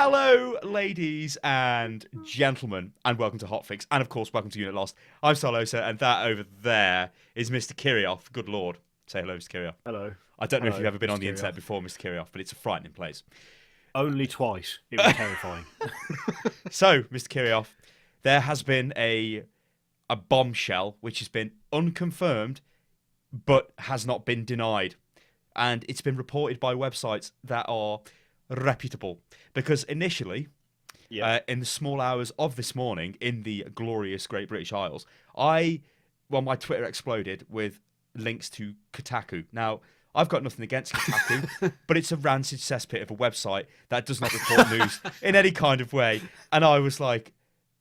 Hello, ladies and gentlemen, and welcome to HOTFIX, and of course, welcome to Unit Lost. I'm Solosa, and that over there is Mr. Kirioth. Good lord. Say hello, Mr. Kirioth. Hello. I don't know if Hello, you've ever been Mr. on the Kirioth. internet before, Mr. Kirioth, but it's a frightening place. Only twice. It was terrifying. So, Mr. Kirioth, there has been a bombshell which has been unconfirmed, but has not been denied. And it's been reported by websites that are reputable. Because initially, in the small hours of this morning, in the glorious Great British Isles, my Twitter exploded with links to Kotaku. Now, I've got nothing against Kotaku, but it's a rancid cesspit of a website that does not report news in any kind of way. And I was like,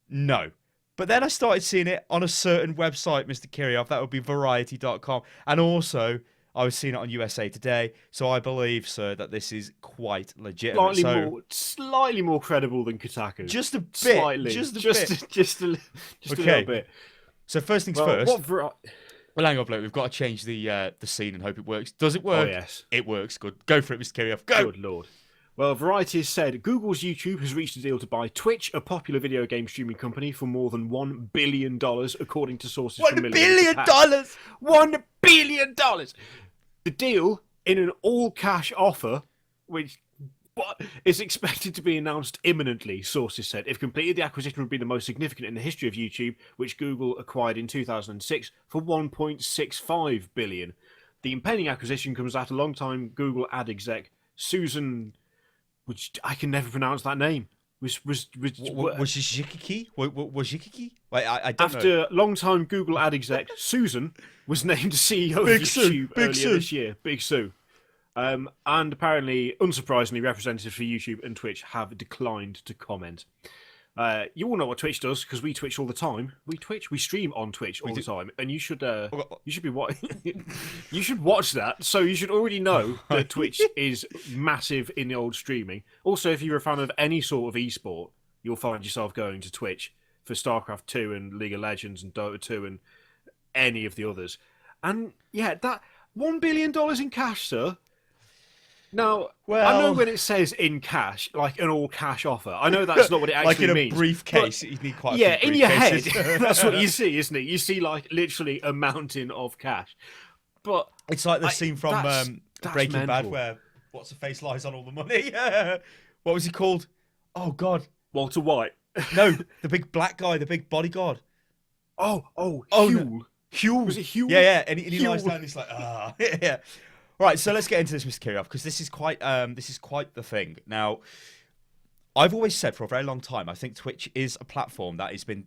no. But then I started seeing it on a certain website, Mr. Kirioth, that would be variety.com. And also, I was seeing it on USA Today. So I believe, sir, that this is quite legitimate. Slightly more credible than Kotaku. Just a bit. Slightly. Just a little bit. So first things first. Well, hang on, bloke. We've got to change the scene and hope it works. Does it work? Oh, yes. It works. Good. Go for it, Mr. Kirioth. Go. Good lord. Well, Variety has said Google's YouTube has reached a deal to buy Twitch, a popular video game streaming company, for more than $1 billion, according to sources from $1 billion! $1 billion! The deal, in an all-cash offer, which is expected to be announced imminently, sources said. If completed, the acquisition would be the most significant in the history of YouTube, which Google acquired in 2006 for $1.65 billion. The impending acquisition comes after longtime Google ad exec Susan, which I can never pronounce that name. Was Jikiki? I don't know. After longtime Google ad exec Susan was named CEO of YouTube earlier this year. Big Sue. And apparently, unsurprisingly, representatives for YouTube and Twitch have declined to comment. You all know what Twitch does because we Twitch all the time. We stream on Twitch all the time, and you should be you should watch that. So you should already know that Twitch is massive in the old streaming. Also, if you're a fan of any sort of esport, you'll find yourself going to Twitch for StarCraft 2 and League of Legends and Dota 2 and any of the others. And yeah, that $1 billion in cash, sir. Now, I know when it says in cash, like an all-cash offer, I know that's not what it actually means. Like in a briefcase, you need quite a few briefcases. in your head, that's what you see, isn't it? You see, like, literally a mountain of cash. But it's like the scene from Breaking Bad where what's-her-face lies on all the money. What was he called? Oh, God. Walter White. No, the big black guy, the big bodyguard. Oh, Huel. No. Huel. Was it Huel? Yeah, and he lies down and he's like, yeah. Right, so let's get into this, Mr. Kirioth, because this is quite the thing. Now, I've always said for a very long time, I think Twitch is a platform that has been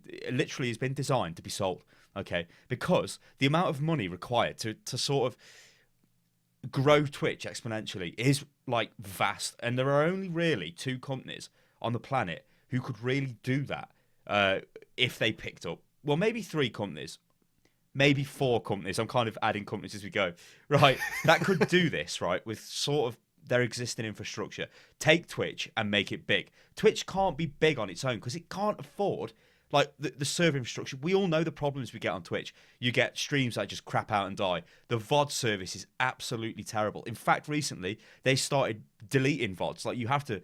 designed to be sold. Okay, because the amount of money required to sort of grow Twitch exponentially is like vast, and there are only really two companies on the planet who could really do that if they picked up. Well, maybe three companies. Maybe four companies. I'm kind of adding companies as we go. Right, that could do this, right, with sort of their existing infrastructure. Take Twitch and make it big. Twitch can't be big on its own because it can't afford, like, the server infrastructure. We all know the problems we get on Twitch. You get streams that just crap out and die. The VOD service is absolutely terrible. In fact, recently, they started deleting VODs. Like, you have to,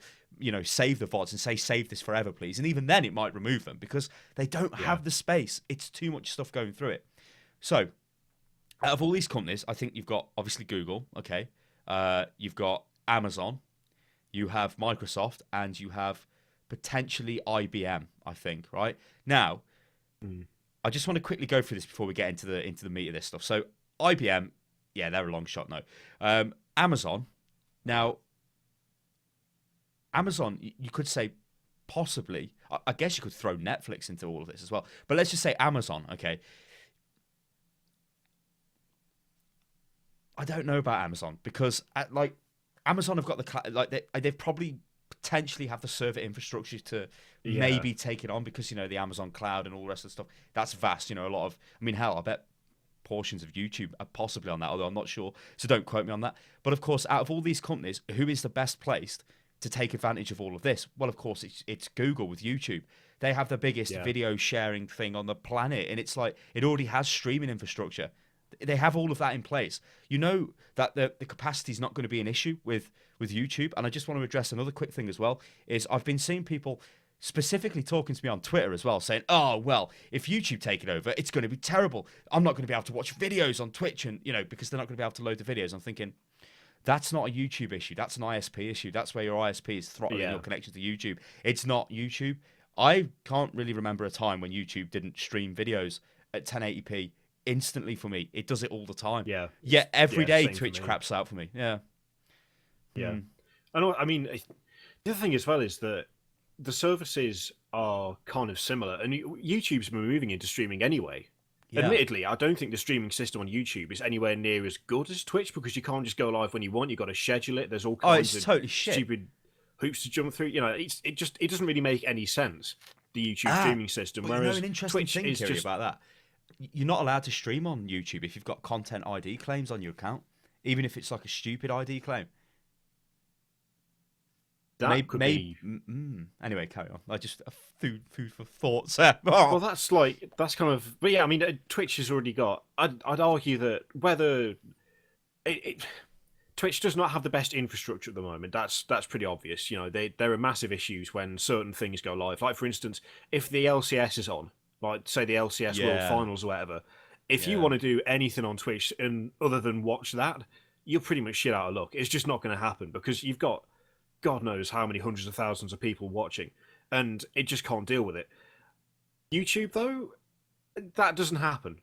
save the VODs and say, save this forever, please. And even then, it might remove them because they don't have the space. It's too much stuff going through it. So, out of all these companies, I think you've got, obviously, Google, okay? You've got Amazon, you have Microsoft, and you have potentially IBM, I think, right? Now, I just want to quickly go through this before we get into the meat of this stuff. So, IBM, yeah, they're a long shot, no. Amazon, now, Amazon, you could say possibly, I guess you could throw Netflix into all of this as well, but let's just say Amazon, okay? I don't know about Amazon because, Amazon have got they've probably potentially have the server infrastructure to maybe take it on because, the Amazon cloud and all the rest of the stuff, that's vast. A lot of, I bet portions of YouTube are possibly on that, although I'm not sure, so don't quote me on that. But of course, out of all these companies, who is the best placed to take advantage of all of this? Well, of course, it's Google with YouTube. They have the biggest video sharing thing on the planet, and it's like it already has streaming infrastructure. They have all of that in place. You know that the capacity is not going to be an issue with YouTube. And I just want to address another quick thing as well, is I've been seeing people specifically talking to me on Twitter as well, saying, oh, well, if YouTube take it over, it's going to be terrible. I'm not going to be able to watch videos on Twitch, and because they're not going to be able to load the videos. I'm thinking, that's not a YouTube issue. That's an ISP issue. That's where your ISP is throttling your connection to YouTube. It's not YouTube. I can't really remember a time when YouTube didn't stream videos at 1080p instantly for me. It does it all the time. Yeah. Yet every day Twitch craps out for me. Yeah. Yeah. I mean, the other thing as well is that the services are kind of similar, and YouTube's been moving into streaming anyway. Yeah. Admittedly, I don't think the streaming system on YouTube is anywhere near as good as Twitch, because you can't just go live when you want. You've got to schedule it. There's all kinds of totally shit. Stupid hoops to jump through. It doesn't really make any sense, the YouTube streaming system. But whereas an interesting Twitch thing, is Kiri, just about that. You're not allowed to stream on YouTube if you've got content ID claims on your account, even if it's like a stupid ID claim. Anyway, carry on. I just food for thoughts. Well, that's kind of. But yeah, I mean, Twitch has already got. I'd argue that whether Twitch does not have the best infrastructure at the moment. That's pretty obvious. There are massive issues when certain things go live. Like, for instance, if the LCS is on, like say the LCS World Finals or whatever, if you want to do anything on Twitch and other than watch that, you're pretty much shit out of luck. It's just not going to happen, because you've got God knows how many hundreds of thousands of people watching, and it just can't deal with it. YouTube, though, that doesn't happen.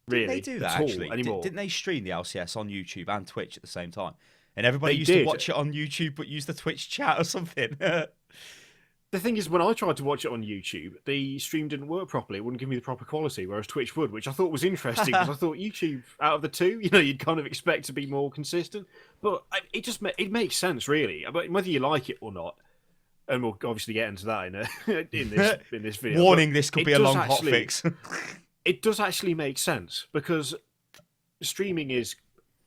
Really, didn't they do that actually anymore? Didn't they stream the LCS on YouTube and Twitch at the same time? And everybody used to watch it on YouTube, but use the Twitch chat or something. The thing is, when I tried to watch it on YouTube, the stream didn't work properly. It wouldn't give me the proper quality, whereas Twitch would, which I thought was interesting, because I thought YouTube, out of the two, you'd kind of expect to be more consistent. But it makes sense, really. But whether you like it or not, and we'll obviously get into that in this video. Warning: this could be a long hotfix. It does actually make sense, because streaming is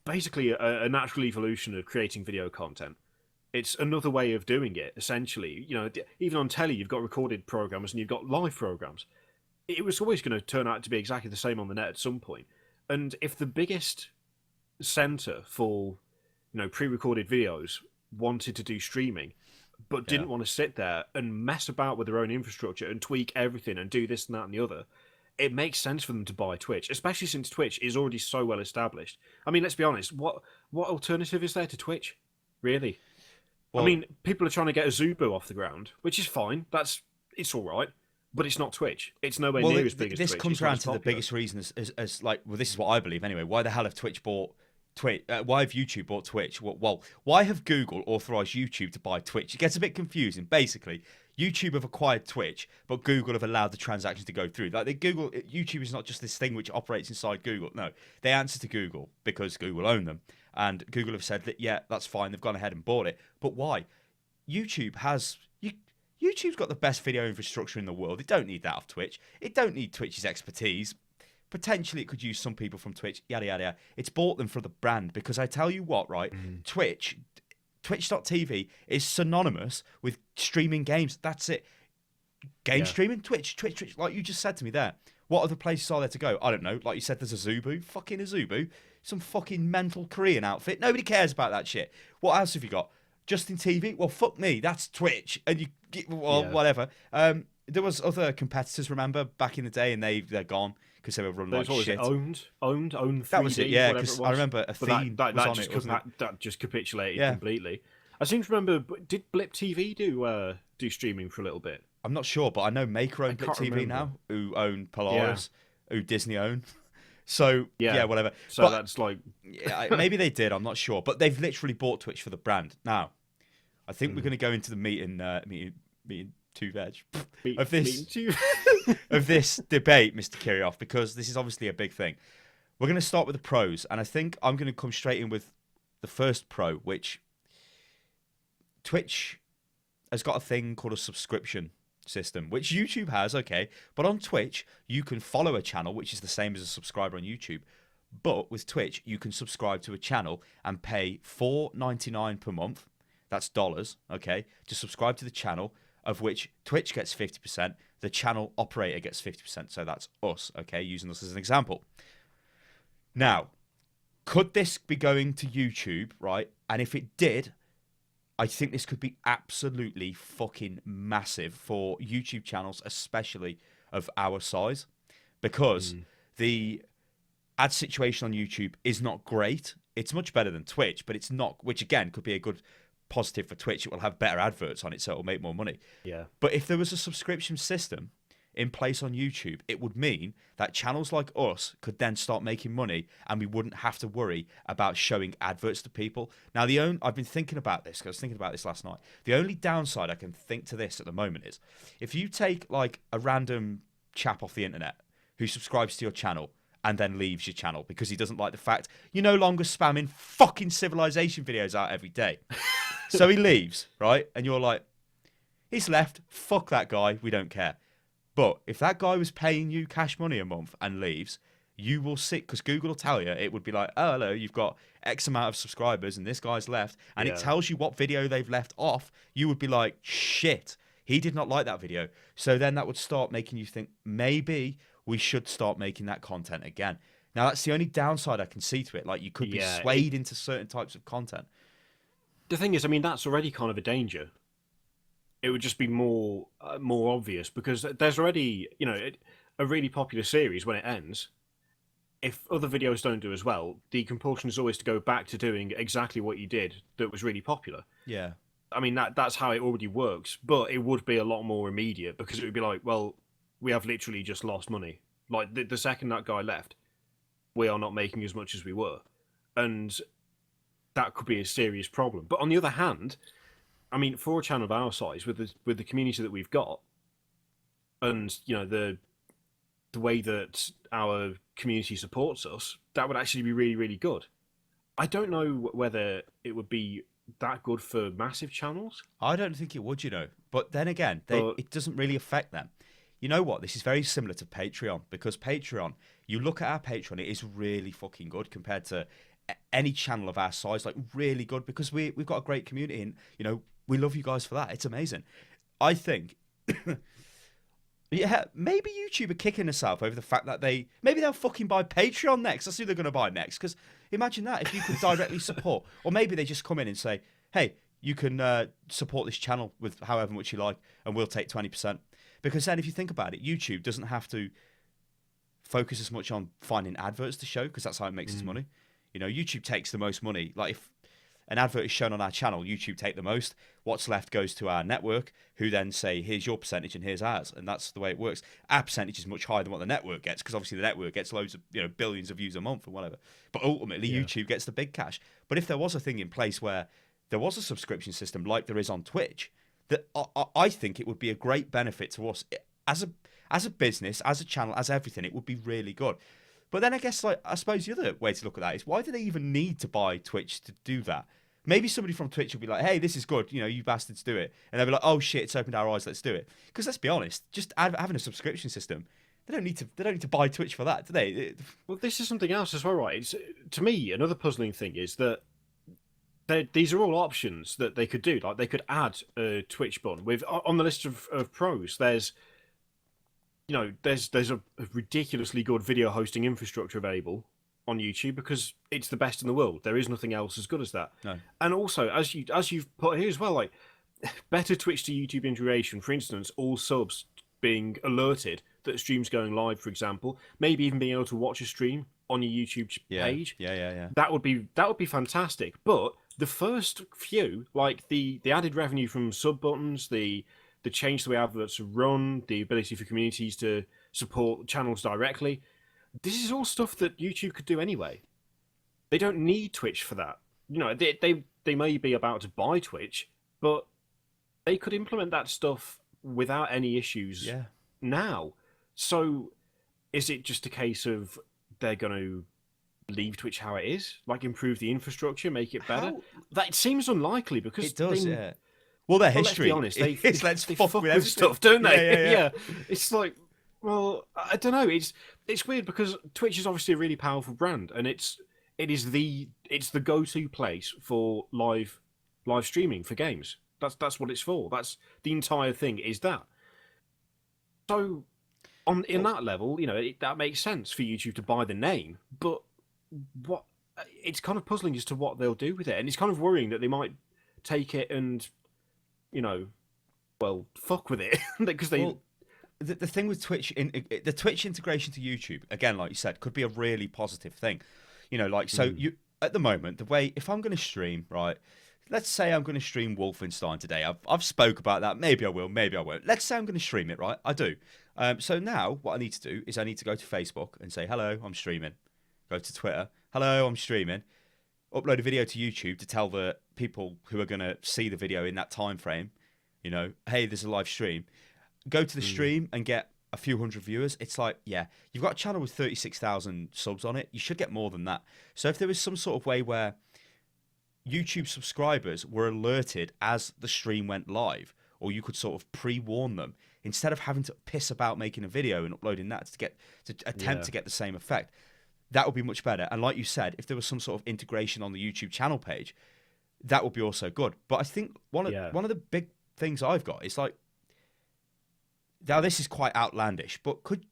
basically a natural evolution of creating video content. It's another way of doing it, essentially. Even on telly, you've got recorded programs and you've got live programs. It was always going to turn out to be exactly the same on the net at some point. And if the biggest center for, pre-recorded videos wanted to do streaming, but didn't want to sit there and mess about with their own infrastructure and tweak everything and do this and that and the other, it makes sense for them to buy Twitch, especially since Twitch is already so well established. I mean, let's be honest. What alternative is there to Twitch, really? Well, I mean, people are trying to get a Zubu off the ground, which is fine. It's all right, but it's not Twitch. It's nowhere near as big as Twitch. This comes around to the biggest reason as this is what I believe anyway. Why the hell have Twitch bought Twitch? Why have YouTube bought Twitch? Well, why have Google authorized YouTube to buy Twitch? It gets a bit confusing. Basically, YouTube have acquired Twitch, but Google have allowed the transactions to go through. Like YouTube is not just this thing which operates inside Google. No, they answer to Google because Google own them. And Google have said that, yeah, that's fine. They've gone ahead and bought it. But why? YouTube's got the best video infrastructure in the world. It don't need that off Twitch. It don't need Twitch's expertise. Potentially, it could use some people from Twitch, yada, yada, yada. It's bought them for the brand, because I tell you what, right? Twitch.tv is synonymous with streaming games. That's it. Streaming, Twitch, like you just said to me there. What other places are there to go? I don't know. Like you said, there's a Zubu. Fucking a Zubu. Some fucking mental Korean outfit. Nobody cares about that shit. What else have you got? Justin TV? Well, fuck me. That's Twitch. And whatever. There was other competitors, remember, back in the day, and they're gone because they were run like shit. Owned 3D, that was it, yeah, because I remember a theme was on it, wasn't it? That just capitulated completely. I seem to remember, did Blip TV do streaming for a little bit? I'm not sure, but I know Maker own Blip TV now, who own Polaris, who Disney own. So, yeah, whatever. So but, that's like... maybe they did, I'm not sure. But they've literally bought Twitch for the brand. Now, I think we're going to go into the meeting two veg of this debate, Mr. Kirioff, because this is obviously a big thing. We're going to start with the pros, and I think I'm going to come straight in with the first pro, which Twitch has got a thing called a subscription system, which YouTube has, okay, but on Twitch you can follow a channel, which is the same as a subscriber on YouTube, but with Twitch you can subscribe to a channel and pay $4.99 per month, that's dollars, okay, to subscribe to the channel, of which Twitch gets 50%, the channel operator gets 50%, so that's us, okay, using us as an example. Now, could this be going to YouTube, right? And if it did, I think this could be absolutely fucking massive for YouTube channels, especially of our size, because the ad situation on YouTube is not great. It's much better than Twitch, but it's not, which again could be a good positive for Twitch. It will have better adverts on it, so it'll make more money. Yeah. But if there was a subscription system in place on YouTube, it would mean that channels like us could then start making money, and we wouldn't have to worry about showing adverts to people. Now, I've been thinking about this, because I was thinking about this last night. The only downside I can think to this at the moment is if you take like a random chap off the internet who subscribes to your channel and then leaves your channel because he doesn't like the fact you're no longer spamming fucking Civilization videos out every day. So he leaves, right? And you're like, he's left, fuck that guy, we don't care. But if that guy was paying you cash money a month and leaves, you will see, because Google will tell you, it would be like, oh, hello, you've got X amount of subscribers and this guy's left, and it tells you what video they've left off. You would be like, shit, he did not like that video. So then that would start making you think, maybe we should start making that content again. Now, that's the only downside I can see to it. Like, you could be swayed into certain types of content. The thing is, I mean, that's already kind of a danger. It would just be more obvious, because there's already, a really popular series. When it ends, if other videos don't do as well, the compulsion is always to go back to doing exactly what you did that was really popular. Yeah. I mean, that's how it already works, but it would be a lot more immediate, because it would be like, well, we have literally just lost money. Like, the second that guy left, we are not making as much as we were. And that could be a serious problem. But on the other hand, I mean, for a channel of our size, with the community that we've got, and the way that our community supports us, that would actually be really, really good. I don't know whether it would be that good for massive channels. I don't think it would, But then again, it doesn't really affect them. You know what? This is very similar to Patreon, because Patreon, you look at our Patreon, it is really fucking good compared to any channel of our size. Like, really good, because we've got a great community, and we love you guys for that. It's amazing. I think, yeah, maybe YouTube are kicking themselves over the fact that maybe they'll fucking buy Patreon next. That's who they're going to buy next. Because imagine that, if you could directly support. Or maybe they just come in and say, hey, you can support this channel with however much you like, and we'll take 20%. Because then if you think about it, YouTube doesn't have to focus as much on finding adverts to show, because that's how it makes its money. YouTube takes the most money. Like, if an advert is shown on our channel, YouTube take the most. What's left goes to our network, who then say, here's your percentage and here's ours. And that's the way it works. Our percentage is much higher than what the network gets, because obviously the network gets loads of, billions of views a month or whatever. But ultimately, YouTube gets the big cash. But if there was a thing in place where there was a subscription system like there is on Twitch, that I think it would be a great benefit to us as a business, as a channel, as everything. It would be really good. But then I guess, I suppose the other way to look at that is, why do they even need to buy Twitch to do that? Maybe somebody from Twitch will be like, hey, this is good, you bastards do it. And they'll be like, oh shit, it's opened our eyes, let's do it. Because let's be honest, just having a subscription system, they don't need to buy Twitch for that, do they? Well, this is something else as well, right? To me, another puzzling thing is that these are all options that they could do. Like, they could add a Twitch button on the list of pros. There's a ridiculously good video hosting infrastructure available on YouTube, because it's the best in the world. There is nothing else as good as that. No. And also, as you've put here as well, like, better Twitch to YouTube integration. For instance, all subs being alerted that a stream's going live, for example. Maybe even being able to watch a stream on your YouTube page. Yeah. That would be fantastic. But the first few, like the added revenue from sub buttons, the change the way adverts are run, the ability for communities to support channels directly, this is all stuff that YouTube could do anyway. They don't need Twitch for that. They may be about to buy Twitch, but they could implement that stuff without any issues now. So is it just a case of they're going to leave Twitch how it is? Like, improve the infrastructure, make it better? That seems unlikely, because it does, Well, their history. Let's be honest, they fuck with stuff, don't they? Yeah. It's like, well, I don't know. It's weird, because Twitch is obviously a really powerful brand, and it's the go-to place for live streaming for games. That's what it's for. That's the entire thing. Is that so? In that level, that makes sense for YouTube to buy the name, but what it's kind of puzzling as to what they'll do with it, and it's kind of worrying that they might take it and, you know, well, fuck with it because they. Well, the thing with Twitch, the Twitch integration to YouTube, again, like you said, could be a really positive thing. You know, like, so you at the moment, the way, if I'm going to stream, right, let's say I'm going to stream Wolfenstein today. I've spoke about that. Maybe I will, maybe I won't. Let's say I'm going to stream it, right? I do. So now what I need to do is I need to go to Facebook and say, hello, I'm streaming. Go to Twitter, hello, I'm streaming. Upload a video to YouTube to tell the people who are going to see the video in that time frame, you know, hey, there's a live stream. Go to the stream and get a few hundred viewers. It's like, yeah, you've got a channel with 36,000 subs on it. You should get more than that. So if there was some sort of way where YouTube subscribers were alerted as the stream went live, or you could sort of pre-warn them instead of having to piss about making a video and uploading that to attempt to get the same effect, that would be much better. And like you said, if there was some sort of integration on the YouTube channel page, that would be also good. But I think one of the big things I've got is like, now this is quite outlandish, but could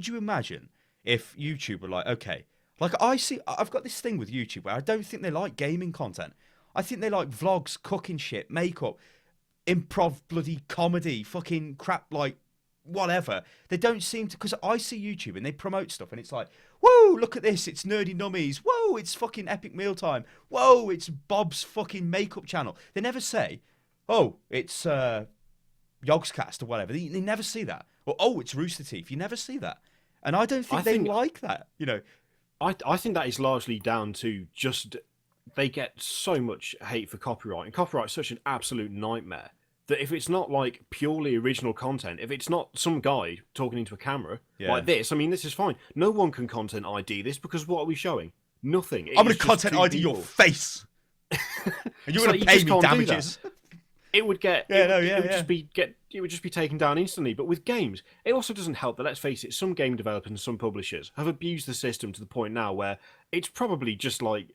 you imagine if YouTube were like, okay, like I've got this thing with YouTube where I don't think they like gaming content. I think they like vlogs, cooking shit, makeup, improv, bloody comedy, fucking crap, like whatever. They don't seem to, because I see YouTube and they promote stuff and it's like, whoa, look at this, it's Nerdy Nummies, whoa, it's fucking Epic Mealtime, whoa, it's Bob's fucking makeup channel. They never say, oh, it's Yogscast or whatever. They never see that. Or, oh, it's Rooster Teeth. You never see that. And I don't think they like that, you know. I think that is largely down to just they get so much hate for copyright, and copyright is such an absolute nightmare that if it's not like purely original content, if it's not some guy talking into a camera like this, I mean, this is fine. No one can content ID this because what are we showing? Nothing. I'm going to content ID your face. And you're going to pay me damages. It would get it would just be taken down instantly. But with games, it also doesn't help that, let's face it, some game developers and some publishers have abused the system to the point now where it's probably just like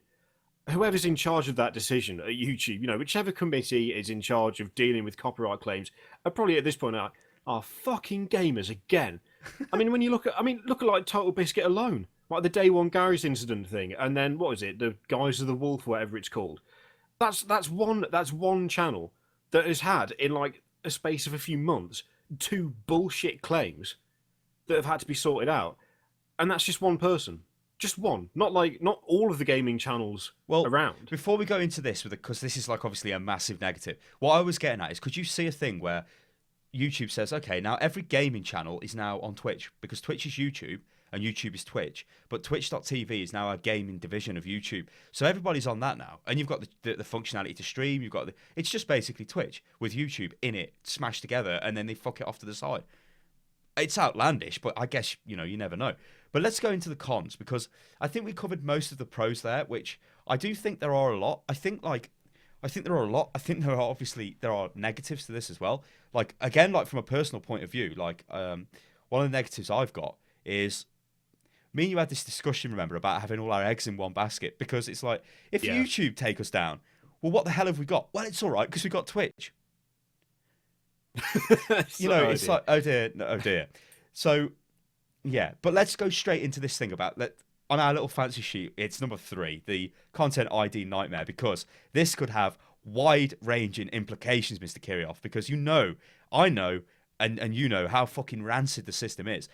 whoever's in charge of that decision at YouTube, you know, whichever committee is in charge of dealing with copyright claims, are probably at this point are fucking gamers again. I mean, when you look at like Total Biscuit alone, like the Day One Garry's incident thing, and then what is it, the Guys of the Wolf, whatever it's called. That's one channel that has had, in like a space of a few months, 2 bullshit claims that have had to be sorted out. And that's just one person. Just one. Not all of the gaming channels around. Before we go into this, because this is like obviously a massive negative, what I was getting at is, could you see a thing where YouTube says, okay, now every gaming channel is now on Twitch, because Twitch is YouTube and YouTube is Twitch, but Twitch.tv is now a gaming division of YouTube. So everybody's on that now. And you've got the functionality to stream, it's just basically Twitch with YouTube in it, smashed together, and then they fuck it off to the side. It's outlandish, but I guess, you know, you never know. But let's go into the cons, because I think we covered most of the pros there, which I do think there are a lot. I think there are a lot. I think there are negatives to this as well. Like, again, like from a personal point of view, like one of the negatives I've got is, me and you had this discussion, remember, about having all our eggs in one basket, because it's like, if YouTube take us down, well, what the hell have we got? Well, it's all right because we got Twitch. You know, it's like, oh dear, no, oh dear. So, yeah, but let's go straight into this thing about on our little fancy sheet. It's number 3, the content ID nightmare, because this could have wide-ranging implications, Mr. Kirioff, because I know, and you know how fucking rancid the system is.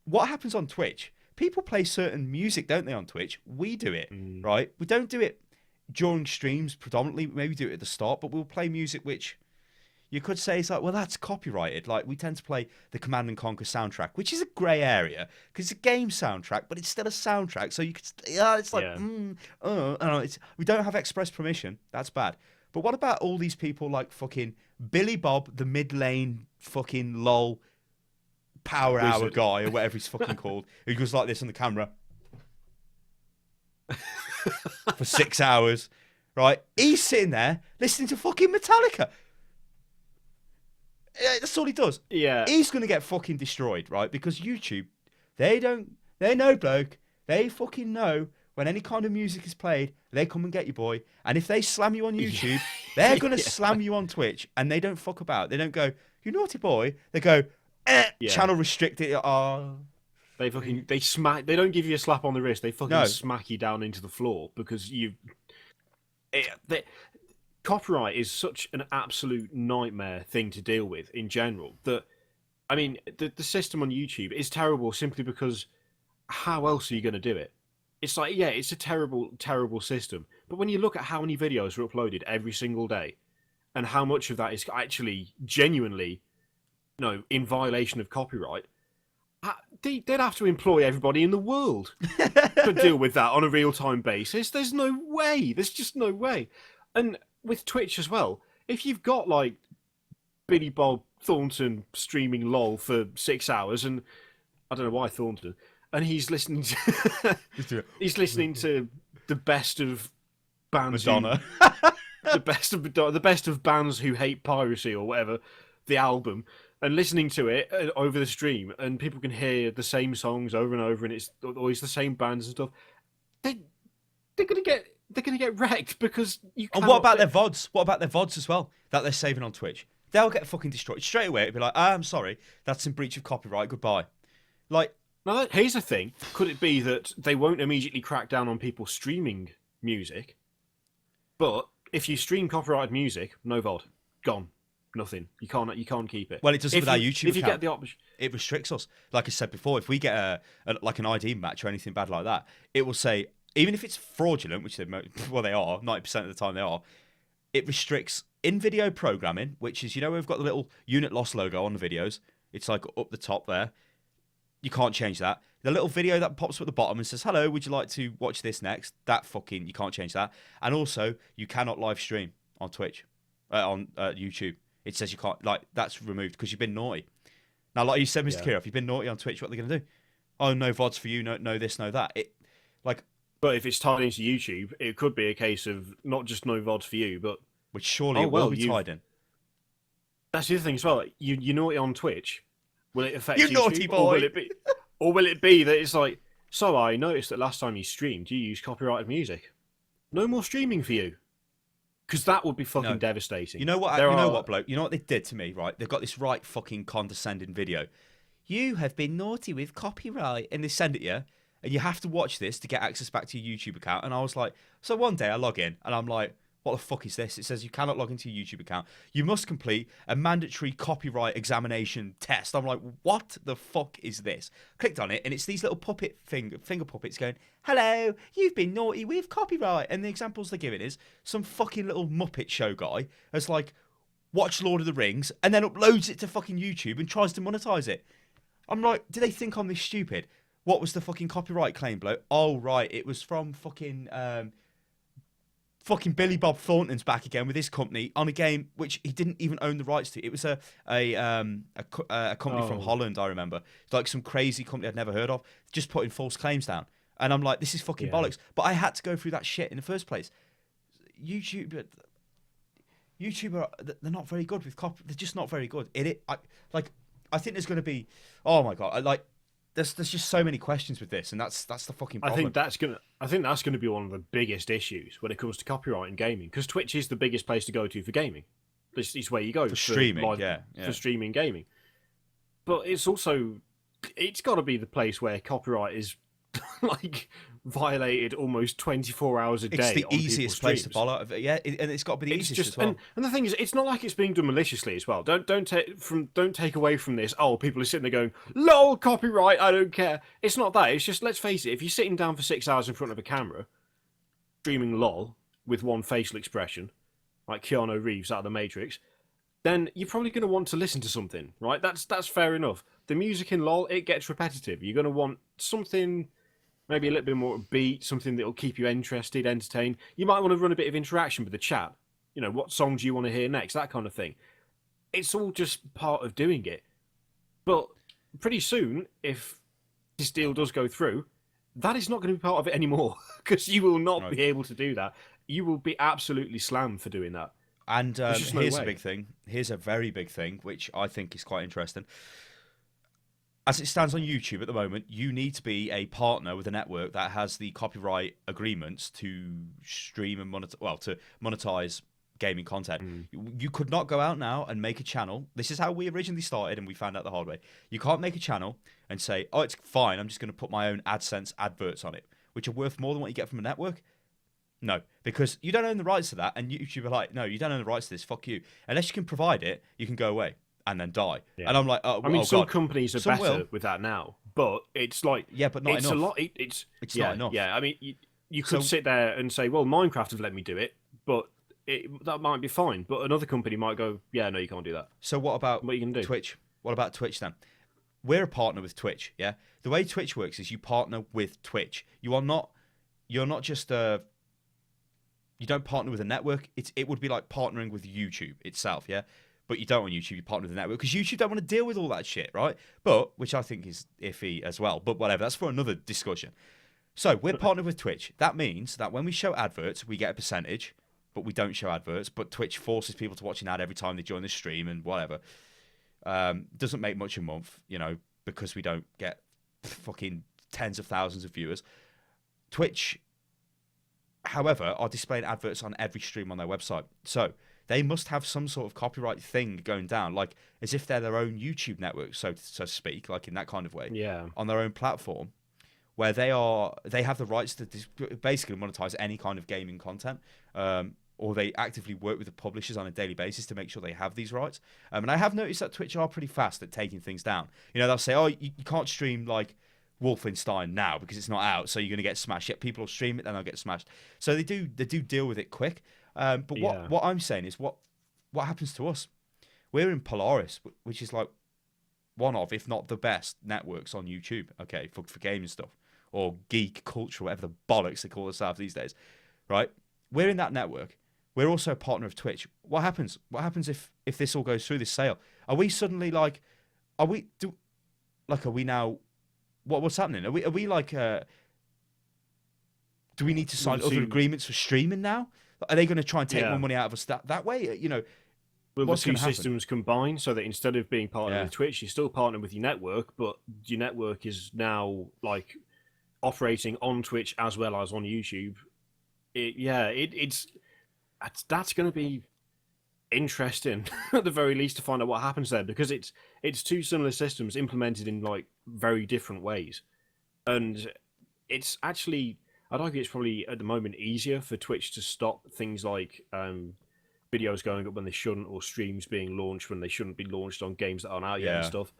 What happens on Twitch? People play certain music, don't they, on Twitch? We do it, right? We don't do it during streams predominantly. Maybe do it at the start, but we'll play music which you could say is like, well, that's copyrighted. Like, we tend to play the Command and Conquer soundtrack, which is a grey area because it's a game soundtrack, but it's still a soundtrack. So you could, it's like, we don't have express permission. That's bad. But what about all these people like fucking Billy Bob, the mid-lane fucking lol power hour guy or whatever he's fucking called, who goes like this on the camera for 6 hours, right? He's sitting there listening to fucking Metallica. That's all he does. Yeah. He's going to get fucking destroyed, right? Because YouTube, they know, bloke. They fucking know when any kind of music is played, they come and get you, boy. And if they slam you on YouTube, they're going to slam you on Twitch, and they don't fuck about. They don't go, you naughty boy. They go, channel restricted. They smack. They don't give you a slap on the wrist. They fucking No. smack you down into the floor because copyright is such an absolute nightmare thing to deal with in general. That I mean, the system on YouTube is terrible simply because how else are you going to do it? It's like, yeah, it's a terrible, terrible system. But when you look at how many videos are uploaded every single day, and how much of that is actually genuinely, in violation of copyright, they'd have to employ everybody in the world to deal with that on a real-time basis. There's no way. There's just no way. And with Twitch as well, if you've got like Billy Bob Thornton streaming LOL for 6 hours, and I don't know why Thornton, and he's listening to the best of bands, Madonna, the best of bands who hate piracy or whatever, the album, and listening to it over the stream, and people can hear the same songs over and over, and it's always the same bands and stuff. They're gonna get wrecked because you. And what about their VODs? What about their VODs as well that they're saving on Twitch? They'll get fucking destroyed straight away. It'd be like, I'm sorry, that's in breach of copyright. Goodbye. Like, now here's the thing: could it be that they won't immediately crack down on people streaming music, but if you stream copyrighted music, no VOD, gone. Nothing. You can't keep it. Well, it does with our YouTube if you account. get the option, it restricts us. Like I said before, if we get like an ID match or anything bad like that, it will say, even if it's fraudulent, which they are 90% of the time they are, it restricts in-video programming, which is, we've got the little unit loss logo on the videos. It's like up the top there. You can't change that. The little video that pops up at the bottom and says, hello, would you like to watch this next? You can't change that. And also, you cannot live stream on Twitch, on YouTube. It says you can't, like, that's removed because you've been naughty. Now, like you said, Mr. Kira, if you've been naughty on Twitch, what are they going to do? Oh, no VODs for you, no this, no that. But if it's tied into YouTube, it could be a case of not just no VODs for you, but... Which surely it will be tied in. That's the other thing as well. You're naughty on Twitch. Will it affect you YouTube? Naughty boy! Or will it be that it's like, so I noticed that last time you streamed, you used copyrighted music. No more streaming for you. Because that would be fucking devastating. You know what, bloke? You know what they did to me, right? They've got this right fucking condescending video. You have been naughty with copyright. And they send it you, and you have to watch this to get access back to your YouTube account. And I was like, so one day I log in, and I'm like, what the fuck is this? It says you cannot log into your YouTube account. You must complete a mandatory copyright examination test. I'm like, what the fuck is this? Clicked on it, and it's these little puppet finger puppets going, hello, you've been naughty with copyright. And the examples they're giving is some fucking little Muppet Show guy has like watched Lord of the Rings and then uploads it to fucking YouTube and tries to monetize it. I'm like, do they think I'm this stupid? What was the fucking copyright claim, bloke? Oh, right, it was from fucking Billy Bob Thornton's back again with his company on a game which he didn't even own the rights to. It was a company from Holland, I remember. It's like some crazy company I'd never heard of, just putting false claims down. And I'm like, this is fucking bollocks. But I had to go through that shit in the first place. YouTube are, they're not very good with copy. They're just not very good. I think there's going to be, oh my God, there's just so many questions with this, and that's the fucking problem. I think that's gonna be one of the biggest issues when it comes to copyright in gaming, because Twitch is the biggest place to go to for gaming. It's where you go for streaming, for streaming gaming. But it's got to be the place where copyright is like violated almost 24 hours a day. It's the easiest place to follow, and it's got to be the easiest as well. And the thing is, it's not like it's being done maliciously as well. Don't take away from this. Oh, people are sitting there going, "Lol, copyright, I don't care." It's not that. It's just, let's face it. If you're sitting down for 6 hours in front of a camera, streaming LOL with one facial expression, like Keanu Reeves out of The Matrix, then you're probably going to want to listen to something, right? That's fair enough. The music in LOL, it gets repetitive. You're going to want something, maybe a little bit more upbeat, something that will keep you interested, entertained. You might want to run a bit of interaction with the chat. What songs you want to hear next, that kind of thing. It's all just part of doing it. But pretty soon, if this deal does go through, that is not going to be part of it anymore, because you will not be able to do that. You will be absolutely slammed for doing that. And here's a big thing. Here's a very big thing, which I think is quite interesting. As it stands on YouTube at the moment, you need to be a partner with a network that has the copyright agreements to stream and monetize gaming content. You could not go out now and make a channel. This is how we originally started, and we found out the hard way. You can't make a channel and say, oh, it's fine, I'm just going to put my own AdSense adverts on it, which are worth more than what you get from a network. No, because you don't own the rights to that, and YouTube are like, no, you don't own the rights to this, fuck you. Unless you can provide it, you can go away and then die. Yeah. And I'm like, oh, I mean, some God. companies are better with that now, but it's like, yeah, but not it's enough. A lot. It's not enough. Yeah, I mean, you could sit there and say, well, Minecraft have let me do it, but that might be fine. But another company might go, yeah, no, you can't do that. So what about what you can do? Twitch? What about Twitch then? We're a partner with Twitch. Yeah, the way Twitch works is you partner with Twitch. You're not just you don't partner with a network. It would be like partnering with YouTube itself. Yeah. But you don't on YouTube, you partner with the network because YouTube don't want to deal with all that shit, right? But which I think is iffy as well. But whatever, that's for another discussion. So we're partnered with Twitch. That means that when we show adverts, we get a percentage, but we don't show adverts. But Twitch forces people to watch an ad every time they join the stream and whatever. Doesn't make much a month, because we don't get fucking tens of thousands of viewers. Twitch, however, are displaying adverts on every stream on their website. So they must have some sort of copyright thing going down, like as if they're their own YouTube network, so to speak, like in that kind of way. Yeah. On their own platform, where they have the rights to basically monetize any kind of gaming content, or they actively work with the publishers on a daily basis to make sure they have these rights. And I have noticed that Twitch are pretty fast at taking things down. They'll say, oh, you can't stream like Wolfenstein now because it's not out, so you're going to get smashed. Yet people will stream it, then they'll get smashed. So they do deal with it quick. But what I'm saying is what happens to us? We're in Polaris, which is like one of, if not the best networks on YouTube, okay, for gaming stuff, or geek culture, whatever the bollocks they call themselves these days, right? We're in that network. We're also a partner of Twitch. What happens? What happens if this all goes through, this sale? Are we suddenly like, are we now, what's happening? Are we like, do we need to sign other agreements for streaming now? Are they going to try and take more money out of us that way? Will the two systems combine so that instead of being partnered with Twitch, you're still partnered with your network, but your network is now like operating on Twitch as well as on YouTube? That's going to be interesting at the very least to find out what happens there, because it's two similar systems implemented in like very different ways, and it's actually, I'd argue it's probably at the moment easier for Twitch to stop things like videos going up when they shouldn't, or streams being launched when they shouldn't be launched on games that aren't out yet and stuff.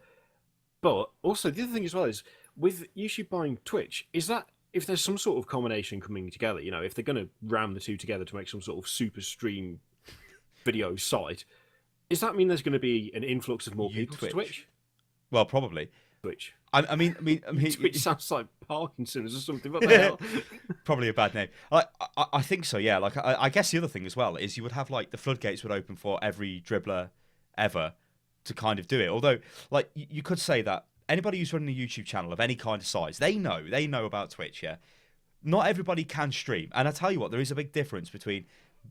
But also the other thing as well is with YouTube buying Twitch, is that if there's some sort of combination coming together, if they're going to ram the two together to make some sort of super stream video site, does that mean there's going to be an influx of more people to Twitch? Well, probably. Twitch. I mean, Twitch sounds like Parkinson's or something. What the hell? Probably a bad name. I think so. Yeah. Like I guess the other thing as well is you would have like the floodgates would open for every dribbler ever to kind of do it. Although, like you could say that anybody who's running a YouTube channel of any kind of size, they know about Twitch. Yeah. Not everybody can stream, and I tell you what, there is a big difference between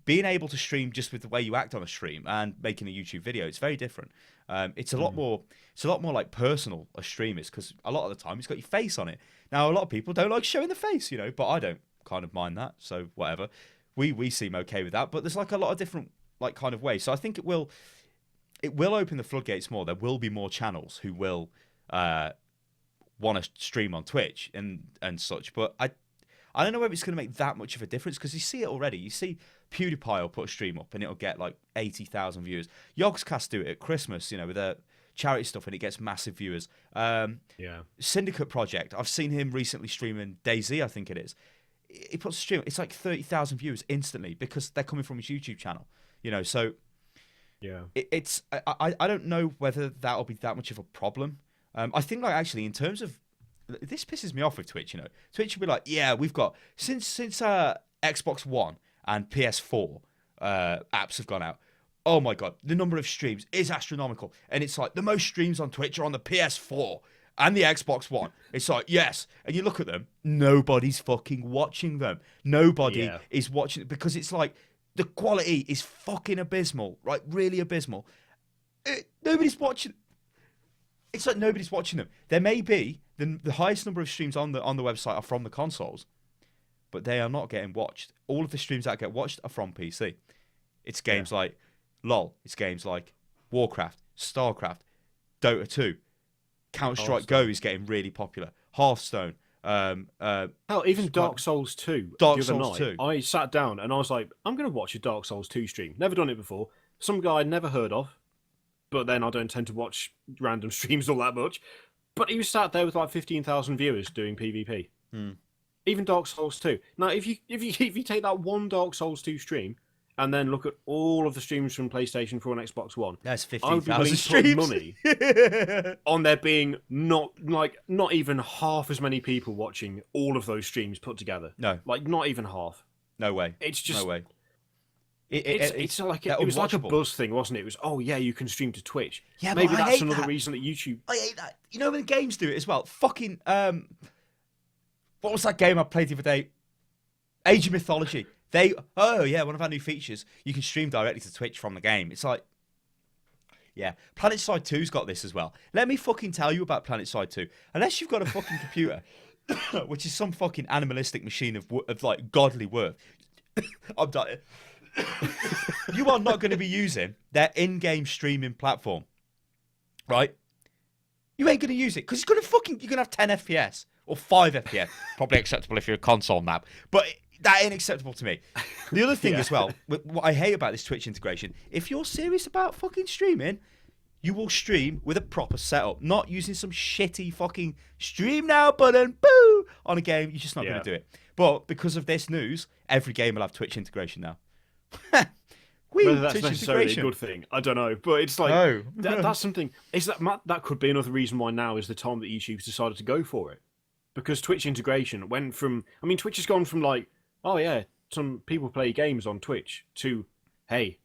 being able to stream just with the way you act on a stream and making a YouTube video. It's very different. It's a lot more like personal, a stream is, because a lot of the time it's got your face on it. Now a lot of people don't like showing the face, but I don't kind of mind that, so whatever. We seem okay with that, but there's like a lot of different like kind of ways. So I think it will open the floodgates more. There will be more channels who will want to stream on Twitch and such, but I don't know whether it's going to make that much of a difference, because you see it already. You see PewDiePie will put a stream up and it'll get like 80,000 viewers. Yogscast do it at Christmas, with their charity stuff, and it gets massive viewers. Syndicate Project, I've seen him recently streaming DayZ, I think it is. He puts a stream, it's like 30,000 viewers instantly because they're coming from his YouTube channel. So it's I don't know whether that'll be that much of a problem. I think like actually in terms of, this pisses me off with Twitch, Twitch will be like, yeah, we've got since Xbox One and PS4 apps have gone out, oh my god, the number of streams is astronomical, and it's like the most streams on Twitch are on the PS4 and the Xbox One. It's like, yes, and you look at them, nobody's fucking watching them. Nobody is watching it, because it's like the quality is fucking abysmal, right? Really abysmal. Nobody's watching. It's like nobody's watching them. There may be the highest number of streams on the website are from the consoles, but they are not getting watched. All of the streams that get watched are from PC. It's games like LOL. It's games like Warcraft, StarCraft, Dota 2. Counter-Strike Go is getting really popular. Hearthstone. Hell, even Dark Souls 2 Dark the other Souls night, 2. I sat down and I was like, I'm going to watch a Dark Souls 2 stream. Never done it before. Some guy I'd never heard of, but then I don't tend to watch random streams all that much. But he was sat there with like 15,000 viewers doing PvP. Even Dark Souls 2. Now, if you take that one Dark Souls 2 stream and then look at all of the streams from PlayStation 4 and Xbox One, That's I would be 15,000 willing to streams. put money on there being not even half as many people watching all of those streams put together. No. Like, not even half. No way. It's just... No way. It's like it was like a buzz thing, wasn't it? It was, oh yeah, you can stream to Twitch. Yeah, maybe but I that's hate another that. reason that YouTube. I hate that. You know when games do it as well? Fucking what was that game I played the other day? Age of Mythology. One of our new features. You can stream directly to Twitch from the game. It's like, yeah, PlanetSide 2's got this as well. Let me fucking tell you about PlanetSide 2. Unless you've got a fucking computer, which is some fucking animalistic machine of like godly worth, I'm dying. You are not going to be using their in-game streaming platform, right? You ain't going to use it because you're going to have 10 FPS or 5 FPS. Probably acceptable if you're a console nab, but that ain't acceptable to me. The other thing as well, what I hate about this Twitch integration, if you're serious about fucking streaming, you will stream with a proper setup, not using some shitty fucking stream now button, boo, on a game. You're just not going to do it. But because of this news, every game will have Twitch integration now. Whether that's necessarily a good thing, I don't know. But it's like, No. that's something. Is that could be another reason why now is the time that YouTube's decided to go for it. Because Twitch integration went from... I mean, Twitch has gone from like, oh yeah, some people play games on Twitch, to, hey,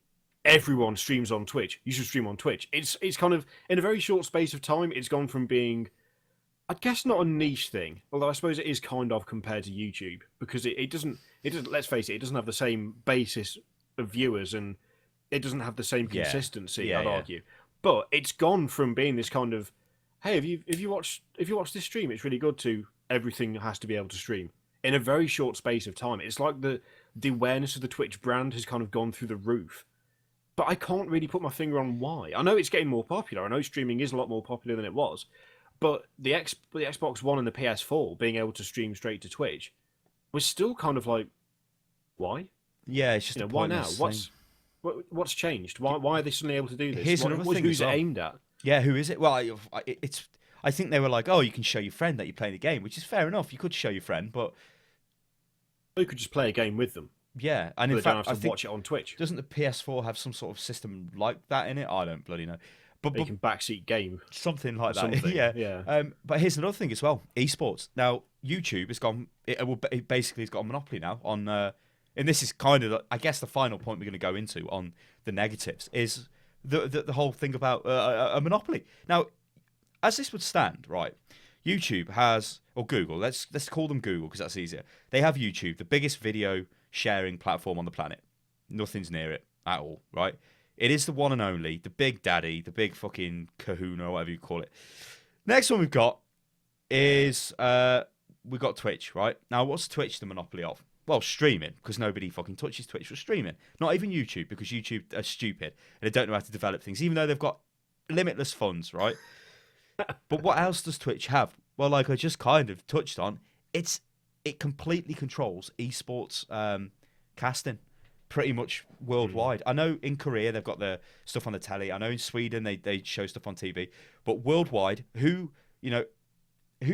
everyone streams on Twitch. You should stream on Twitch. It's kind of, in a very short space of time, it's gone from being, I guess, not a niche thing, although I suppose it is kind of compared to YouTube, because it doesn't, let's face it, it doesn't have the same basis of viewers, and it doesn't have the same consistency, I'd argue. But it's gone from being this kind of, hey, if you watch this stream, it's really good, to everything has to be able to stream in a very short space of time. It's like the awareness of the Twitch brand has kind of gone through the roof. But I can't really put my finger on why. I know it's getting more popular. I know streaming is a lot more popular than it was. But the Xbox One and the PS4 being able to stream straight to Twitch was still kind of like, why? Yeah, it's just why now? What's changed? Why are they suddenly able to do this? Here's another thing. Who's it aimed at? Yeah, who is it? Well, I think they were like, oh, you can show your friend that you're playing the game, which is fair enough. You could show your friend, but you could just play a game with them. Yeah, and in fact, fact, don't have to watch it on Twitch. Doesn't the PS4 have some sort of system like that in it? I don't bloody know. But you can backseat game, something like that. Something. Yeah. But here's another thing as well: esports. Now, YouTube has gone. It basically has got a monopoly now on. And this is kind of, I guess, the final point we're going to go into on the negatives is the whole thing about a monopoly. Now, as this would stand, right? YouTube has, or Google. Let's call them Google because that's easier. They have YouTube, the biggest video sharing platform on the planet. Nothing's near it at all, right? It is the one and only, the big daddy, the big fucking kahuna, or whatever you call it. Next one we've got is we've got Twitch, right? Now, what's Twitch the monopoly of? Well, streaming, because nobody fucking touches Twitch for streaming. Not even YouTube, because YouTube are stupid and they don't know how to develop things, even though they've got limitless funds, right? But what else does Twitch have? Well, like I just kind of touched on, it completely controls esports casting pretty much worldwide. I know in Korea they've got the stuff on the telly. I know in Sweden they show stuff on TV. But worldwide, who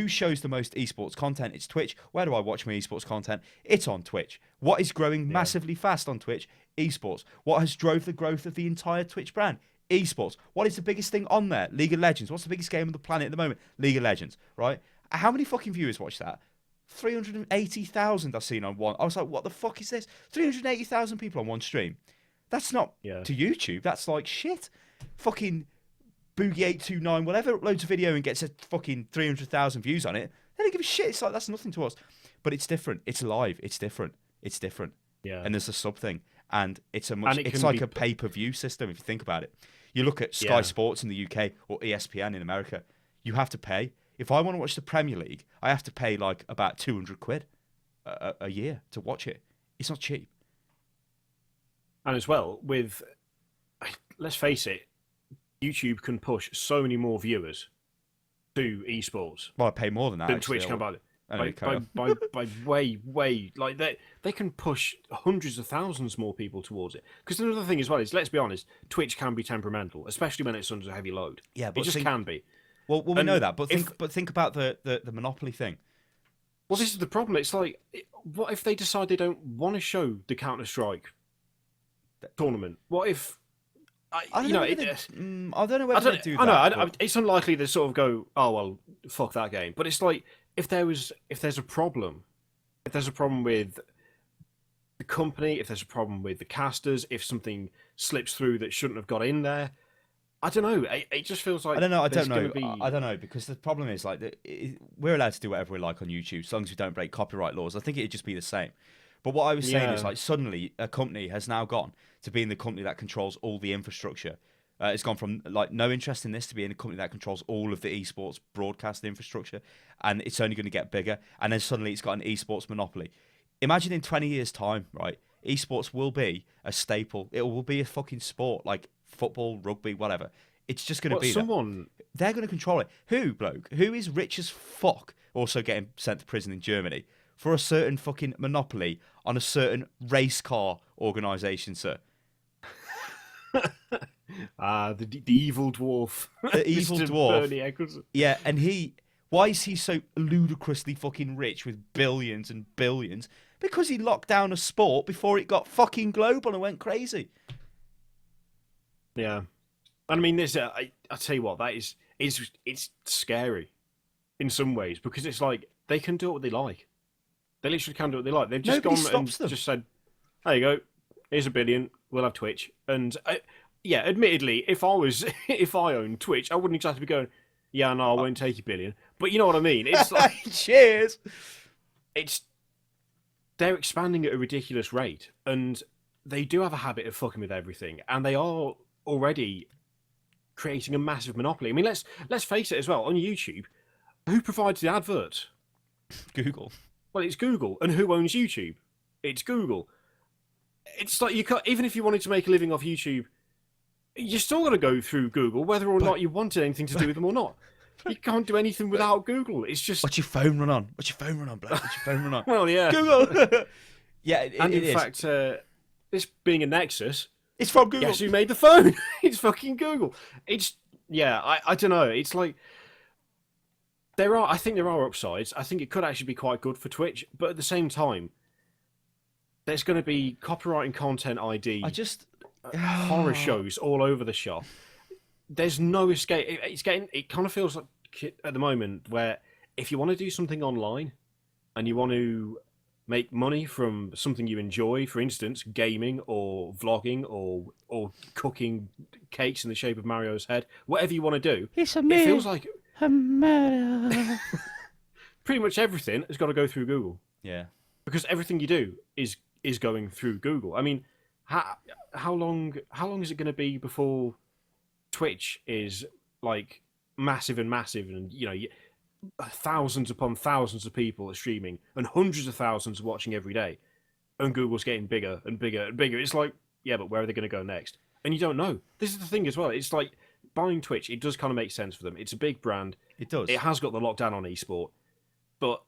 shows the most esports content? It's Twitch. Where do I watch my esports content? It's on Twitch. What is growing massively fast on Twitch? Esports. What has drove the growth of the entire Twitch brand? Esports. What is the biggest thing on there? League of Legends. What's the biggest game on the planet at the moment? League of Legends, right? How many fucking viewers watch that? 380,000 I've seen on one. I was like, what the fuck is this? 380,000 people on one stream. That's not to YouTube. That's like shit. Fucking Boogie829, whatever, uploads a video and gets a fucking 300,000 views on it. They don't give a shit. It's like, that's nothing to us. But it's different. It's live. It's different. It's different. Yeah. And there's a sub thing. And it's it's like a pay-per-view system if you think about it. You look at Sky Sports in the UK or ESPN in America, you have to pay. If I want to watch the Premier League, I have to pay like about 200 quid a year to watch it. It's not cheap. And as well, let's face it, YouTube can push so many more viewers to esports Well, I pay more than that. than Actually. Twitch can by Anyway, by way like they can push hundreds of thousands more people towards it. Because another thing as well is, let's be honest, Twitch can be temperamental, especially when it's under a heavy load. Yeah, but it just can be. Well, we And know that, but if- think about the monopoly thing. Well, this is the problem. It's like, what if they decide they don't want to show the Counter-Strike tournament? What if I don't know whether they do that. I know. but- It's unlikely to sort of go, oh well, fuck that game. But it's like, if there's a problem with the company, if there's a problem with the casters, if something slips through that shouldn't have got in there, I don't know. It just feels like I don't know. there's I gonna don't know, because the problem is like we're allowed to do whatever we like on YouTube, as long as we don't break copyright laws. I think it'd just be the same. But what I was saying is, like, suddenly a company has now gone to being the company that controls all the infrastructure. It's gone from like no interest in this to being a company that controls all of the esports broadcast infrastructure, and it's only going to get bigger. And then suddenly it's got an esports monopoly. Imagine in 20 years' time, right? Esports will be a staple. It will be a fucking sport like football, rugby, whatever. It's just going to be someone. They're going to control it. Who, bloke? Who is rich as fuck? Also getting sent to prison in Germany for a certain fucking monopoly on a certain race car organisation, sir. The evil dwarf. The evil Mr. dwarf. Bernie Eccleston. Yeah, and why is he so ludicrously fucking rich with billions and billions? Because he locked down a sport before it got fucking global and went crazy. Yeah, and I mean, I tell you what, it's scary in some ways, because it's like they can do what they like. They literally can do what they like. They've just Nobody gone and stops them. just said, "There you go. Here's $1 billion. We'll have Twitch." And yeah, admittedly, if I owned Twitch, I wouldn't exactly be going, "Yeah, no, I won't take $1 billion." But you know what I mean? It's like Cheers. They're expanding at a ridiculous rate, and they do have a habit of fucking with everything, and they are already creating a massive monopoly. I mean, let's face it as well. On YouTube, who provides the adverts? Google. Well, it's Google. And who owns YouTube? It's Google. It's like, you can't, even if you wanted to make a living off YouTube, you're still going to go through Google, whether or not you wanted anything to do with them or not. You can't do anything without Google. It's just... What's your phone run on? What's your phone run on, Blake? What's your phone run on? Well, yeah. Google. Yeah, And it in is. fact, this being a Nexus, It's from Google. guess who made the phone? It's fucking Google. It's... Yeah, I don't know. It's like... I think there are upsides. I think it could actually be quite good for Twitch, but at the same time, there's going to be copyright and content ID, horror shows all over the shop. There's no escape. It kind of feels like at the moment where if you want to do something online and you want to make money from something you enjoy, for instance, gaming or vlogging or cooking cakes in the shape of Mario's head, whatever you want to do, it feels like pretty much everything has got to go through Google. Yeah. Because everything you do is going through Google. I mean, how long is it going to be before Twitch is like massive, and you know, thousands upon thousands of people are streaming and hundreds of thousands are watching every day, and Google's getting bigger and bigger and bigger. It's like, yeah, but where are they going to go next? And you don't know. This is the thing as well. It's like buying Twitch. It does kind of make sense for them. It's a big brand. It does. It has got the lockdown on esport, but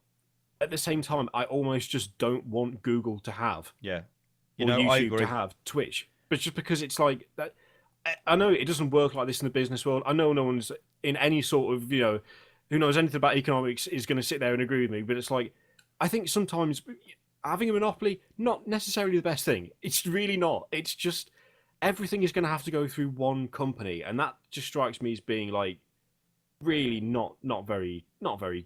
at the same time, I almost just don't want Google to have, Yeah. or YouTube to have Twitch. But just because it's like that, I know it doesn't work like this in the business world. I know no one's in any sort of, who knows anything about economics is going to sit there and agree with me. But it's like, I think sometimes having a monopoly, not necessarily the best thing. It's really not. It's just everything is going to have to go through one company, and that just strikes me as being like really not very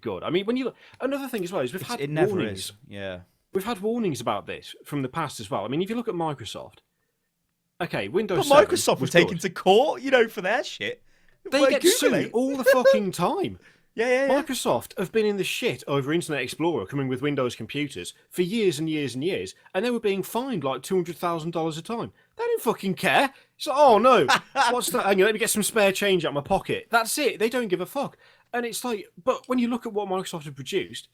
good. I mean, when you look, another thing as well is It never is. Yeah. We've had warnings about this from the past as well. I mean, if you look at Microsoft, okay, But Windows 7 Microsoft was good. taken to court, for their shit. They Well, get Google sued it. all the fucking time. Yeah. Microsoft have been in the shit over Internet Explorer coming with Windows computers for years and years and years, and they were being fined like $200,000 a time. They didn't fucking care. It's like, oh no, what's that? Hang on, let me get some spare change out of my pocket. That's it. They don't give a fuck. And it's like, but when you look at what Microsoft have produced,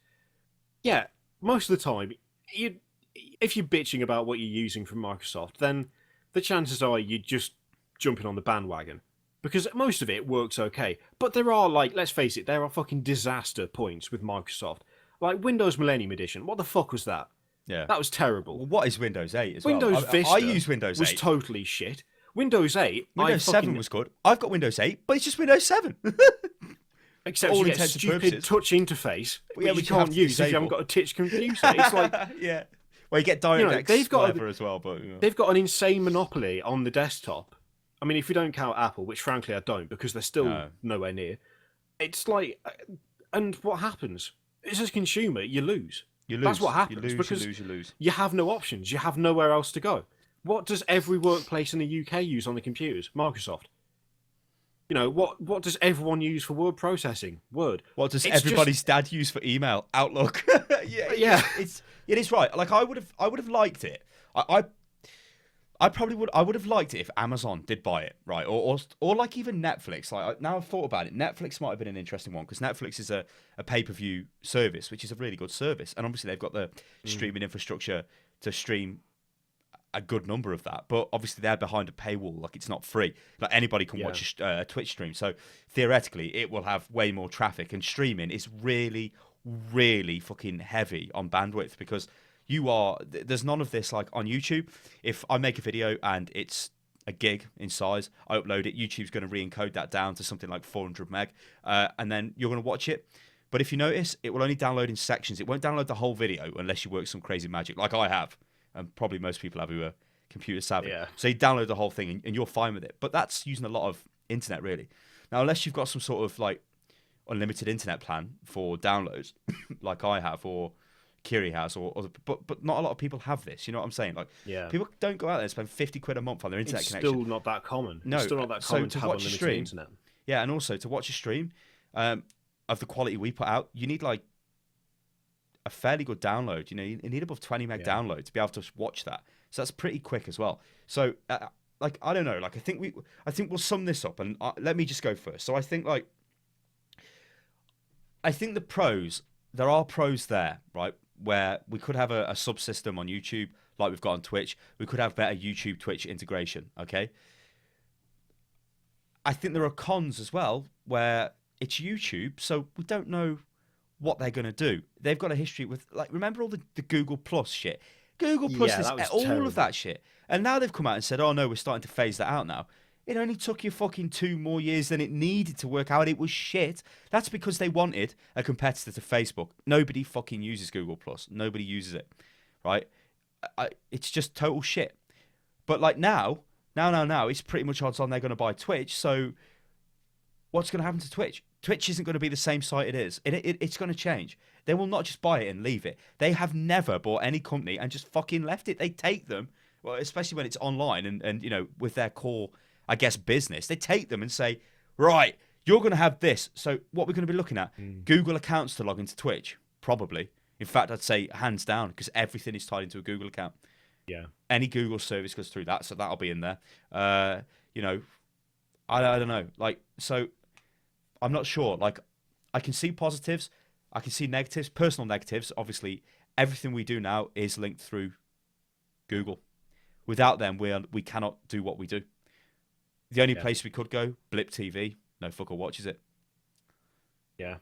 yeah, most of the time, if you're bitching about what you're using from Microsoft, then the chances are you're just jumping on the bandwagon. Because most of it works okay. But there are, like, let's face it, there are fucking disaster points with Microsoft. Like, Windows Millennium Edition, what the fuck was that? Yeah. That was terrible. Well, what is Windows 8 as Windows well? Vista I use Windows 8. was totally shit. Windows 8... Windows 7 was good. I've got Windows 8, but it's just Windows 7. Except all you get a intents and stupid purposes. touch interface, which you have can't to use if you disable. haven't got a touch computer. It's like... yeah. Well, you get DirectX they've got whatever as well, but... They've got an insane monopoly on the desktop. I mean, if you don't count Apple, which frankly I don't, because they're still nowhere near. It's like... And what happens? As a consumer, you lose. You lose. That's what happens. You lose, because you lose. you have no options. You have nowhere else to go. What does every workplace in the UK use on the computers? Microsoft. You know, what does everyone use for word processing? Word. What does everybody's dad use for email? Outlook. Yeah. It is right. Like I would have liked it. I probably would. I would have liked it if Amazon did buy it, right? Or like even Netflix. Like now I've thought about it, Netflix might have been an interesting one because Netflix is a pay-per-view service, which is a really good service, and obviously they've got the streaming infrastructure to stream a good number of that. But obviously they're behind a paywall, like it's not free. Like anybody can watch a Twitch stream, so theoretically it will have way more traffic. And streaming is really, really fucking heavy on bandwidth because there's none of this like on YouTube. If I make a video and it's a gig in size, I upload it, YouTube's going to re-encode that down to something like 400 meg, and then you're going to watch it. But if you notice, it will only download in sections. It won't download the whole video unless you work some crazy magic, like I have, and probably most people have who are computer savvy. Yeah. So you download the whole thing and you're fine with it. But that's using a lot of internet, really. Now, unless you've got some sort of like unlimited internet plan for downloads, like I have, or Kiri has, or other, but not a lot of people have this. You know what I'm saying? Like, people don't go out there and spend 50 quid a month on their internet connection. It's still not that common. No, it's still not that common to have watch a unlimited stream, internet. Yeah, and also to watch a stream of the quality we put out, you need like a fairly good download. You know, you need above 20 meg download to be able to watch that. So that's pretty quick as well. So like I don't know, like I think we'll sum this up, and let me just go first. So I think the pros, there are pros there, right? Where we could have a subsystem on YouTube like we've got on Twitch. We could have better YouTube Twitch integration, okay? I think there are cons as well where it's YouTube, so we don't know what they're going to do. They've got a history with, like, remember all the Google Plus shit? Google Plus is all terrible. of that shit. And now they've come out and said, oh no, we're starting to phase that out now. It only took you fucking 2 more years than it needed to work out. It was shit. That's because they wanted a competitor to Facebook. Nobody fucking uses Google Plus. Nobody uses it, right? It's just total shit. But like now, it's pretty much odds on they're going to buy Twitch. So what's going to happen to Twitch? Twitch isn't going to be the same site it is. It's going to change. They will not just buy it and leave it. They have never bought any company and just fucking left it. They take them, well, especially when it's online and you know, with their core, I guess, business. They take them and say, right, you're going to have this. So what we're going to be looking at, Google accounts to log into Twitch, probably. In fact, I'd say hands down, because everything is tied into a Google account. Yeah. Any Google service goes through that, so that'll be in there. You know, I don't know. Like, so I'm not sure. Like, I can see positives. I can see negatives, personal negatives. Obviously, everything we do now is linked through Google. Without them, we cannot do what we do. The only place we could go, Blip TV. No fucker watches it. Yeah,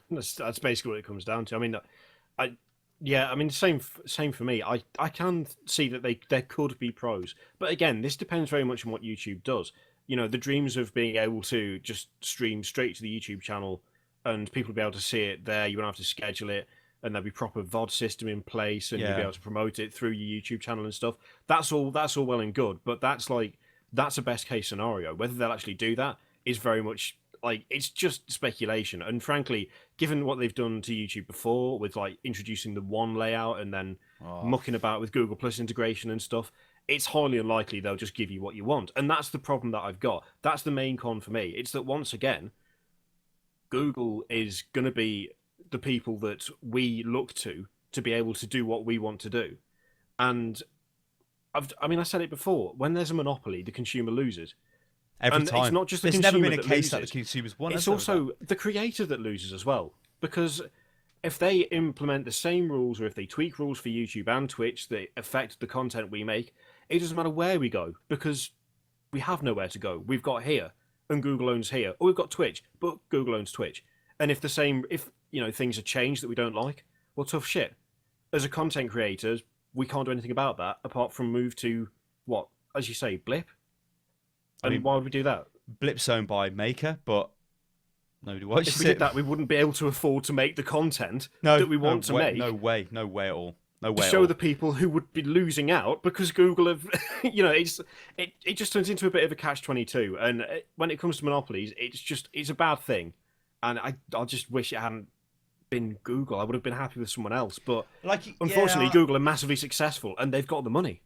that's basically what it comes down to. I mean, same for me. I can see that there could be pros, but again, this depends very much on what YouTube does. You know, the dreams of being able to just stream straight to the YouTube channel and people will be able to see it there. You won't have to schedule it, and there'll be proper VOD system in place, and you'll be able to promote it through your YouTube channel and stuff. That's all well and good, but that's a best case scenario. Whether they'll actually do that is very much like, it's just speculation. And frankly, given what they've done to YouTube before with like introducing the one layout and then mucking about with Google Plus integration and stuff, it's highly unlikely they'll just give you what you want. And that's the problem that I've got. That's the main con for me. It's that once again, Google is going to be the people that we look to be able to do what we want to do. And I said it before, when there's a monopoly, the consumer loses. Every time. It's not just the There's consumer never been a case loses. that the consumers won. It's also the creator that loses as well. Because if they implement the same rules, or if they tweak rules for YouTube and Twitch that affect the content we make, it doesn't matter where we go because we have nowhere to go. We've got here, and Google owns here, or we've got Twitch, but Google owns Twitch. And if things are changed that we don't like, well, tough shit. As a content creator, we can't do anything about that apart from move to what, as you say, Blip. And why would we do that? Blip's owned by Maker, but nobody watches If we did that, we wouldn't be able to afford to make the content that we want to make. No way at all. No way. To show the people who would be losing out because Google have, it just turns into a bit of a catch-22. And when it comes to monopolies, it's a bad thing. And I just wish it hadn't been Google. I would have been happy with someone else. But unfortunately, Google are massively successable and they've got the money.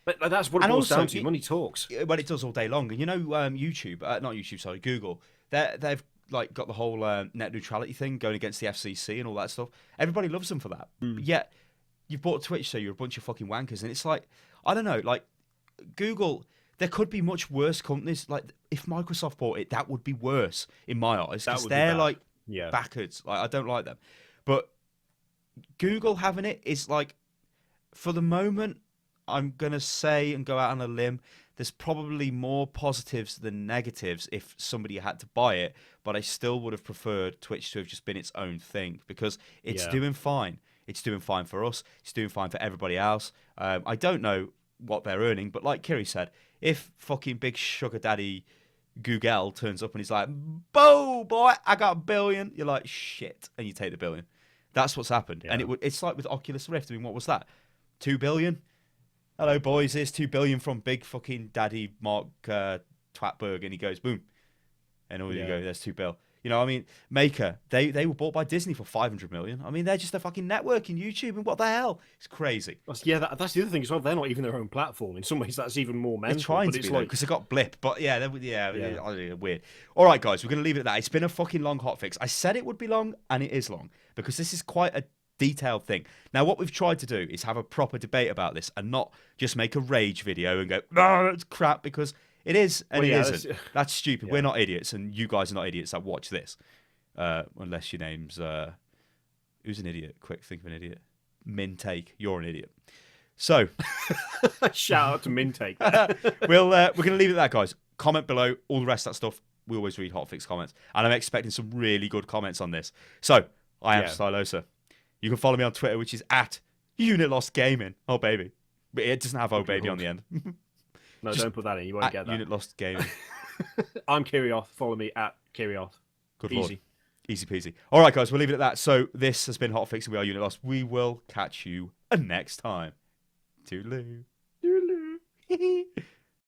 But that's what it boils down to. Money talks. Well, it does all day long. And YouTube, not YouTube, sorry, Google, they've got the whole net neutrality thing going against the FCC and all that stuff. Everybody loves them for that. But yet, you've bought Twitch, so you're a bunch of fucking wankers. And it's like, I don't know, like, Google, there could be much worse companies. Like, if Microsoft bought it, that would be worse in my eyes. Because they're, backwards. Like, I don't like them. But Google having it is, like, for the moment, I'm going to say and go out on a limb, there's probably more positives than negatives if somebody had to buy it. But I still would have preferred Twitch to have just been its own thing because it's doing fine. It's doing fine for us. It's doing fine for everybody else. I don't know what they're earning, but like Kiri said, if fucking big sugar daddy Google turns up and he's like, "Boo, boy, I got $1 billion," you're like, "Shit," and you take the $1 billion. That's what's happened. Yeah. And it's like with Oculus Rift. I mean, what was that? $2 billion? Hello, boys. Here's $2 billion from big fucking daddy Mark Twatberg, and he goes, boom, and you go, there's $2 billion. You know, I mean, Maker, they were bought by Disney for $500 million. I mean, they're just a fucking network in YouTube, and what the hell? It's crazy. That's the other thing as well. They're not even their own platform. In some ways, that's even more mental. They're trying to be, because they got Blip. But weird. All right, guys, we're going to leave it at that. It's been a fucking long hotfix. I said it would be long, and it is long, because this is quite a detailed thing. Now, what we've tried to do is have a proper debate about this, and not just make a rage video and go, "Oh, it's crap," because it is, and it isn't. That's stupid. We're not idiots, and you guys are not idiots that watch this. Unless your name's... who's an idiot? Quick, think of an idiot. Mintake. You're an idiot. So... Shout out to Mintake. We're going to leave it at that, guys. Comment below. All the rest of that stuff. We always read hotfix comments. And I'm expecting some really good comments on this. So, I am Stylosa. You can follow me on Twitter, which is @UnitLostGaming. Oh, baby. But it doesn't have "oh, baby" on the end. No, don't put that in. You won't get that. @UnitLostGaming. I'm Kirioth. Follow me @Kirioth. Good Lord. Easy peasy. All right, guys, we'll leave it at that. So this has been HOTFIX, and we are Unit Lost. We will catch you next time. Toodaloo. Toodaloo.